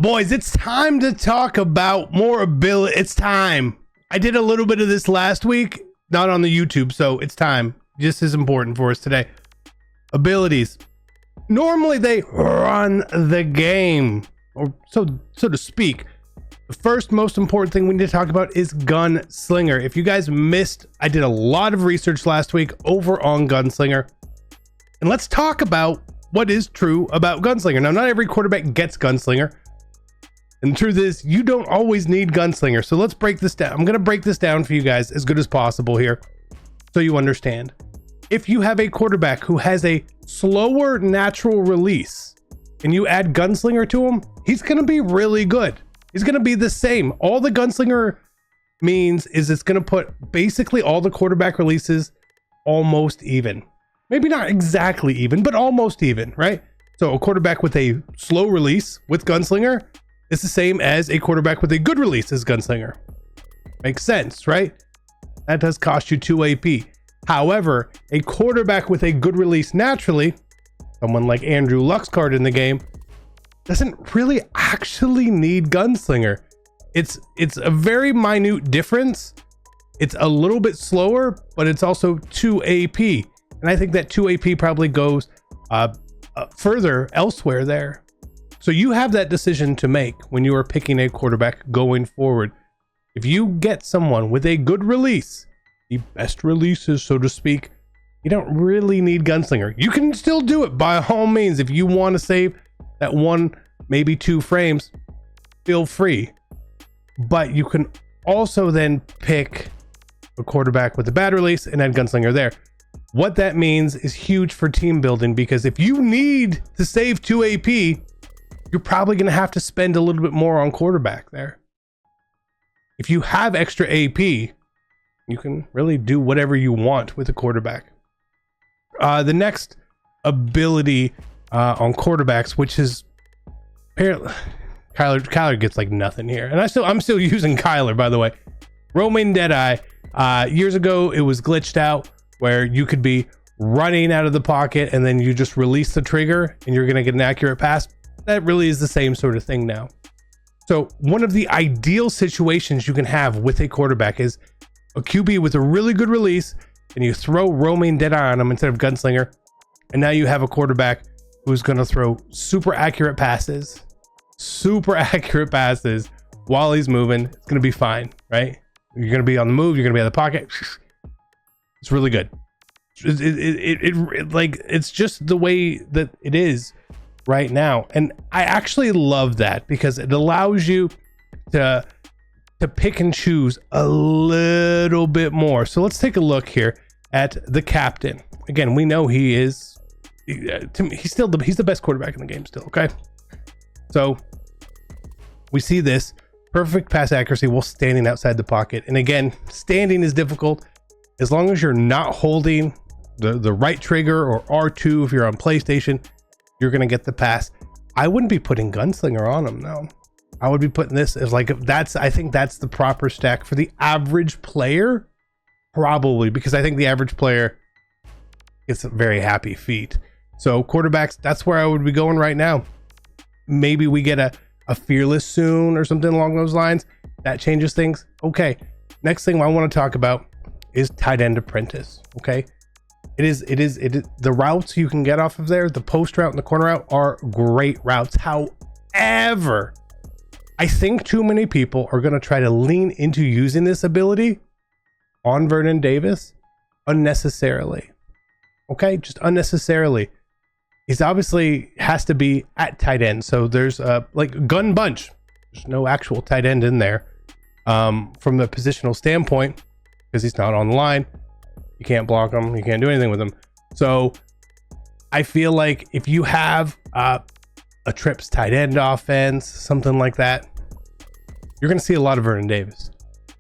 Boys, it's time to talk about more ability. It's time. I did a little bit of this last week, not on the YouTube, so it's time. Just as important for us today. Abilities. Normally they run the game, or so to speak. The first most important thing we need to talk about is Gunslinger. If you guys missed, I did a lot of research last week over on Gunslinger. And let's talk about what is true about Gunslinger. Now, not every quarterback gets Gunslinger. And the truth is, you don't always need Gunslinger. So let's break this down. I'm going to break this down for you guys as good as possible here so you understand. If you have a quarterback who has a slower natural release and you add Gunslinger to him, he's going to be really good. He's going to be the same. All the Gunslinger means is it's going to put basically all the quarterback releases almost even. Maybe not exactly even, but almost even, right? So a quarterback with a slow release with Gunslinger is the same as a quarterback with a good release as Gunslinger. Makes sense, right? That does cost you 2 AP. However, a quarterback with a good release naturally, someone like Andrew Luck's card in the game, doesn't really actually need Gunslinger. It's a very minute difference. It's a little bit slower, but it's also 2 AP. And I think that 2 AP probably goes further elsewhere there. So you have that decision to make when you are picking a quarterback going forward. If you get someone with a good release, the best releases, so to speak, you don't really need Gunslinger. You can still do it by all means. If you want to save that 1, maybe 2 frames, feel free. But you can also then pick a quarterback with a bad release and add Gunslinger there. What that means is huge for team building, because if you need to save 2 AP, you're probably going to have to spend a little bit more on quarterback there. If you have extra AP, you can really do whatever you want with a quarterback. The next ability on quarterbacks, which is apparently Kyler gets like nothing here, and I'm still using Kyler, by the way. Roaming deadeye. Years ago, it was glitched out where you could be running out of the pocket and then you just release the trigger and you're going to get an accurate pass. That really is the same sort of thing now. So one of the ideal situations you can have with a quarterback is a QB with a really good release, and you throw roaming deadeye on him instead of Gunslinger. And now you have a quarterback who's going to throw super accurate passes while he's moving. It's going to be fine, right? You're going to be on the move. You're going to be out of the pocket. It's really good. It's just the way that it is right now. And I actually love that because it allows you to pick and choose a little bit more. So let's take a look here at the captain. Again, we know he is, to me, he's the best quarterback in the game still. Okay. So we see this perfect pass accuracy while standing outside the pocket. And again, standing is difficult. As long as you're not holding the right trigger or R2, if you're on PlayStation, you're going to get the pass. I wouldn't be putting Gunslinger on him, though. I would be putting this as like, I think that's the proper stack for the average player, probably, because I think the average player gets very happy feet. So quarterbacks, that's where I would be going right now. Maybe we get a fearless soon or something along those lines. That changes things. Okay. Next thing I want to talk about is tight end apprentice. Okay. It is the routes you can get off of there, the post route and the corner route, are great routes. However, I think too many people are going to try to lean into using this ability on Vernon Davis unnecessarily. Okay, just unnecessarily. He's obviously has to be at tight end, so there's like gun bunch. There's no actual tight end in there from the positional standpoint, because he's not on the line. You can't block him. You can't do anything with him. So I feel like if you have a trips tight end offense, something like that, you're going to see a lot of Vernon Davis.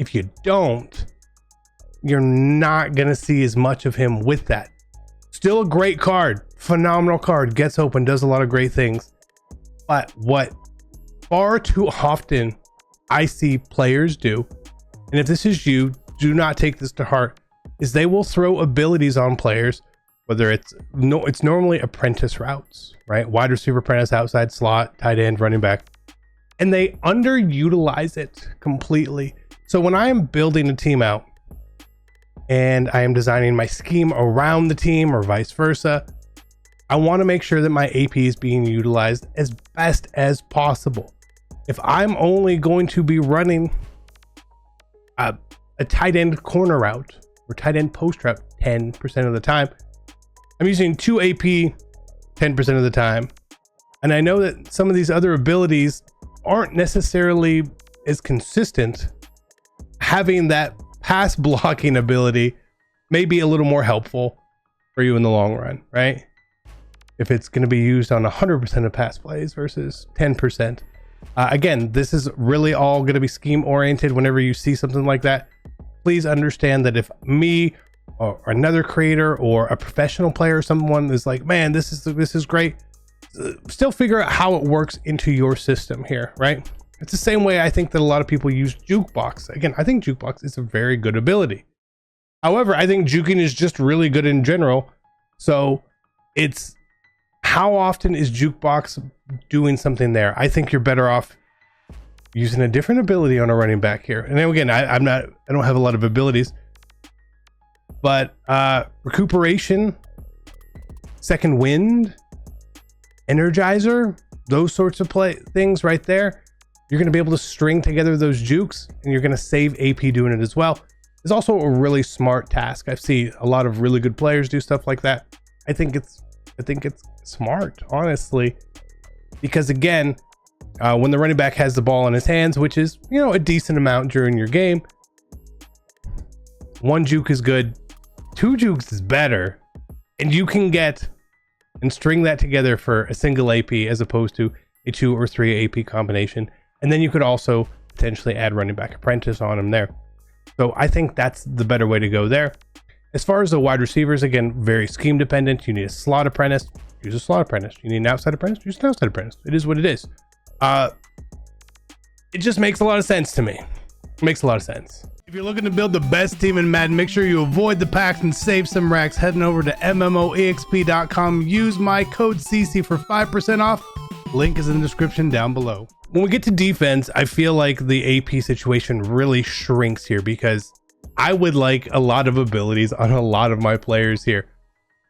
If you don't, you're not going to see as much of him with that. Still a great card, phenomenal card, gets open, does a lot of great things. But what far too often I see players do, and if this is you, do not take this to heart, is they will throw abilities on players, whether it's normally apprentice routes, right? Wide receiver apprentice, outside slot, tight end, running back. and they underutilize it completely. So when I am building a team out and I am designing my scheme around the team or vice versa, I want to make sure that my AP is being utilized as best as possible. If I'm only going to be running a tight end corner route or tight end post route 10% of the time, I'm using 2 AP 10% of the time. And I know that some of these other abilities aren't necessarily as consistent. Having that pass blocking ability may be a little more helpful for you in the long run, right? If it's going to be used on 100% of pass plays versus 10%. Again, this is really all going to be scheme oriented. Whenever you see something like that, please understand that if me or another creator or a professional player, someone is like, man, this is great, still figure out how it works into your system here, right? It's the same way I think that a lot of people use jukebox. Again, I think jukebox is a very good ability. However, I think juking is just really good in general. So it's how often is jukebox doing something there? I think you're better off using a different ability on a running back here. And then again, I don't have a lot of abilities, but recuperation, second wind, energizer, those sorts of things right there. You're going to be able to string together those jukes and you're going to save AP doing it as well. It's also a really smart task. I see a lot of really good players do stuff like that. I think it's smart, honestly, because again, when the running back has the ball in his hands, which is, you know, a decent amount during your game, 1 juke is good, 2 jukes is better, and you can get and string that together for a single AP as opposed to a 2 or 3 AP combination. And then you could also potentially add running back apprentice on him there. So I think that's the better way to go there. As far as the wide receivers, again, very scheme dependent. You need a slot apprentice, use a slot apprentice. You need an outside apprentice, use an outside apprentice. It is what it is. It just makes a lot of sense to me. It makes a lot of sense. If you're looking to build the best team in Madden, make sure you avoid the packs and save some racks. Heading over to MMOEXP.com. Use my code CC for 5% off. Link is in the description down below. When we get to defense, I feel like the AP situation really shrinks here because I would like a lot of abilities on a lot of my players here.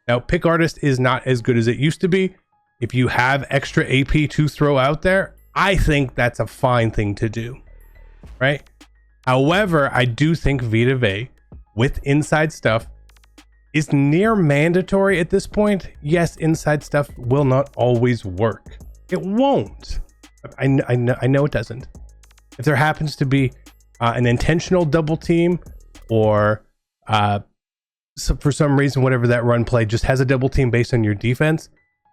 Now, pick artist is not as good as it used to be. If you have extra AP to throw out there, I think that's a fine thing to do, right? However, I do think Vita Vey with inside stuff is near mandatory at this point. Yes, inside stuff will not always work. It won't. I know it doesn't. If there happens to be an intentional double team or so for some reason, whatever that run play just has a double team based on your defense,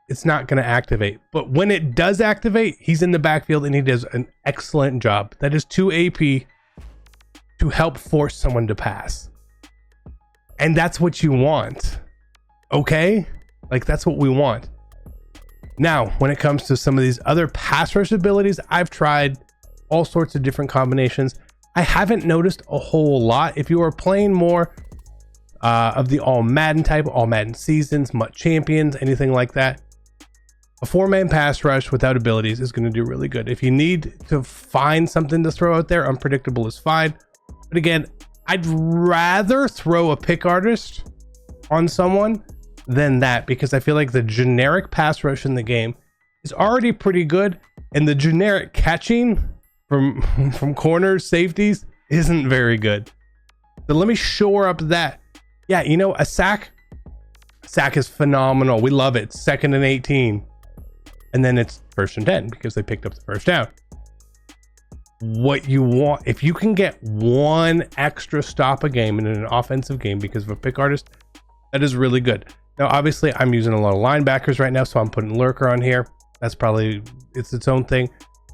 it's not going to activate. But when it does activate, he's in the backfield and he does an excellent job. That is 2 AP to help force someone to pass. And that's what you want. Okay? Like, that's what we want. Now, when it comes to some of these other pass rush abilities, I've tried all sorts of different combinations. I haven't noticed a whole lot. If you are playing more of the all Madden type, all Madden seasons, MUT champions, anything like that, a 4-man pass rush without abilities is going to do really good. If you need to find something to throw out there, unpredictable is fine. But again, I'd rather throw a pick artist on someone than that, because I feel like the generic pass rush in the game is already pretty good, and the generic catching from corners, safeties, isn't very good. So let me shore up that. Yeah, you know, a sack is phenomenal. We love it. 2nd and 18, and then it's 1st and 10 because they picked up the first down. What you want, if you can get 1 extra stop a game in an offensive game because of a pick artist, that is really good. Now, obviously, I'm using a lot of linebackers right now, so I'm putting lurker on here. That's probably, it's its own thing.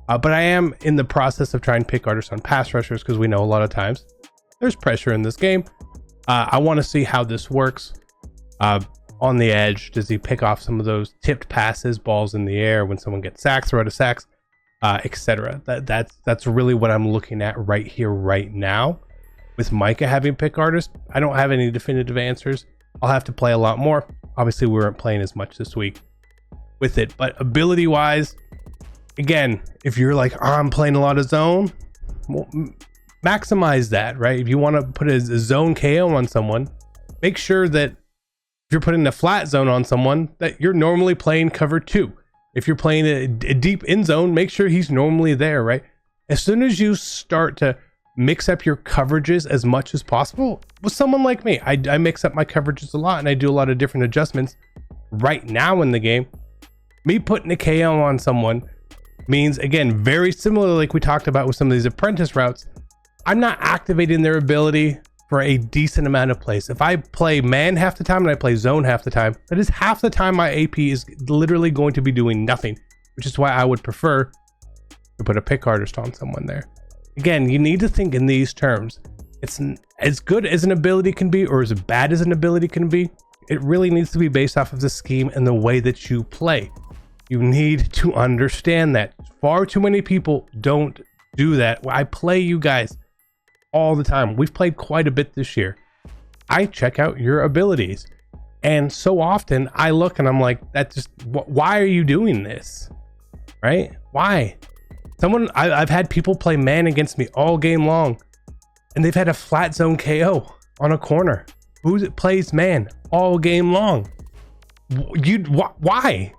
But I am in the process of trying pick artists on pass rushers because we know a lot of times there's pressure in this game. I want to see how this works on the edge. Does he pick off some of those tipped passes, balls in the air when someone gets sacked, throw out of sacks, etc. That's really what I'm looking at right here, right now. With Micah having pick artist, I don't have any definitive answers. I'll have to play a lot more. Obviously, we weren't playing as much this week with it, but ability wise, again, if you're like, oh, I'm playing a lot of zone, well, maximize that, right? If you want to put a zone KO on someone, make sure that if you're putting a flat zone on someone, that you're normally playing cover 2. If you're playing a deep in zone, make sure he's normally there, right? As soon as you start to mix up your coverages as much as possible, with someone like me, I mix up my coverages a lot and I do a lot of different adjustments right now in the game. Me putting a KO on someone means, again, very similar like we talked about with some of these apprentice routes, I'm not activating their ability for a decent amount of plays. If I play man half the time and I play zone half the time, that is half the time my AP is literally going to be doing nothing, which is why I would prefer to put a pick artist on someone there. Again, you need to think in these terms. It's as good as an ability can be or as bad as an ability can be. It really needs to be based off of the scheme and the way that you play. You need to understand that. Far too many people don't do that. I play you guys all the time. We've played quite a bit this year. I check out your abilities, and so often I look and I'm like, that just, why are you doing this? Right? Why? I've had people play man against me all game long, and they've had a flat zone KO on a corner. Who plays man all game long? Why?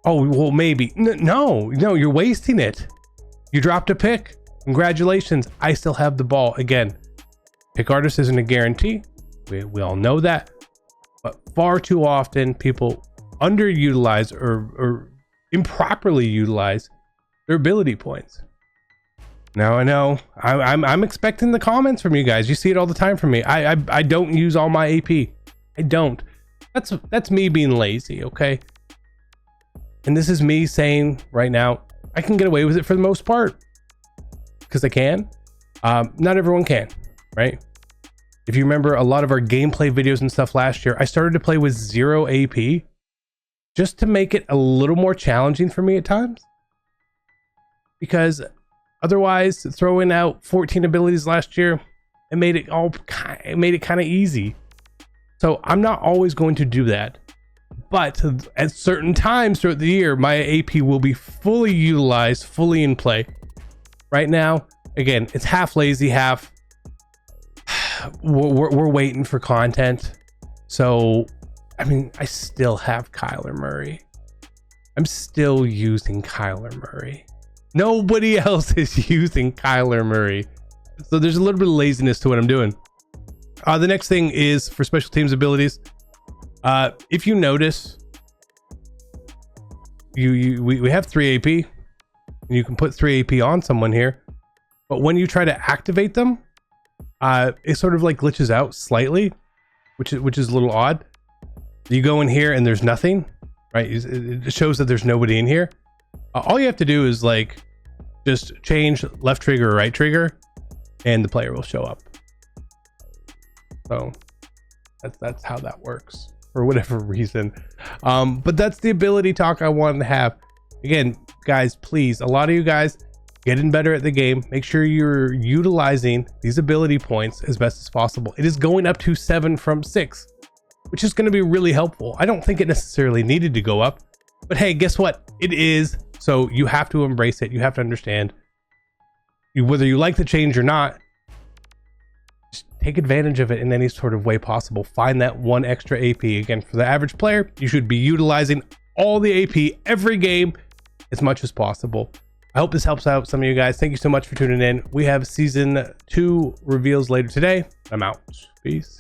Oh, well, maybe. No, you're wasting it. You dropped a pick. Congratulations. I still have the ball. Again, pick artist isn't a guarantee. We all know that. But far too often, people underutilize or improperly utilize their ability points. Now I know I'm expecting the comments from you guys. You see it all the time from me. I don't use all my AP. I don't. That's me being lazy, okay? And this is me saying right now, I can get away with it for the most part because I can. Not everyone can, right? If you remember a lot of our gameplay videos and stuff last year, I started to play with 0 AP just to make it a little more challenging for me at times. Because otherwise, throwing out 14 abilities last year, it made it kind of easy. So I'm not always going to do that. But at certain times throughout the year, my AP will be fully utilized, fully in play. Right now, again, it's half lazy, half we're waiting for content. So, I mean, I still have Kyler Murray. I'm still using Kyler Murray. Nobody else is using Kyler Murray. So there's a little bit of laziness to what I'm doing. The next thing is for special teams abilities. If you notice, we have 3 AP. You can put 3 AP on someone here, but when you try to activate them, it sort of like glitches out slightly, which is a little odd. You go in here and there's nothing, right? It shows that there's nobody in here. All you have to do is like just change left trigger or right trigger, and the player will show up. So that's how that works for whatever reason. But that's the ability talk I wanted to have. Again, guys, please, a lot of you guys getting better at the game. Make sure you're utilizing these ability points as best as possible. It is going up to 7 from 6, which is going to be really helpful. I don't think it necessarily needed to go up, but hey, guess what? It is. So you have to embrace it. You have to understand whether you like the change or not. Just take advantage of it in any sort of way possible. Find that one extra AP. Again, for the average player, you should be utilizing all the AP every game as much as possible. I hope this helps out some of you guys. Thank you so much for tuning in. We have season 2 reveals later today. I'm out. Peace.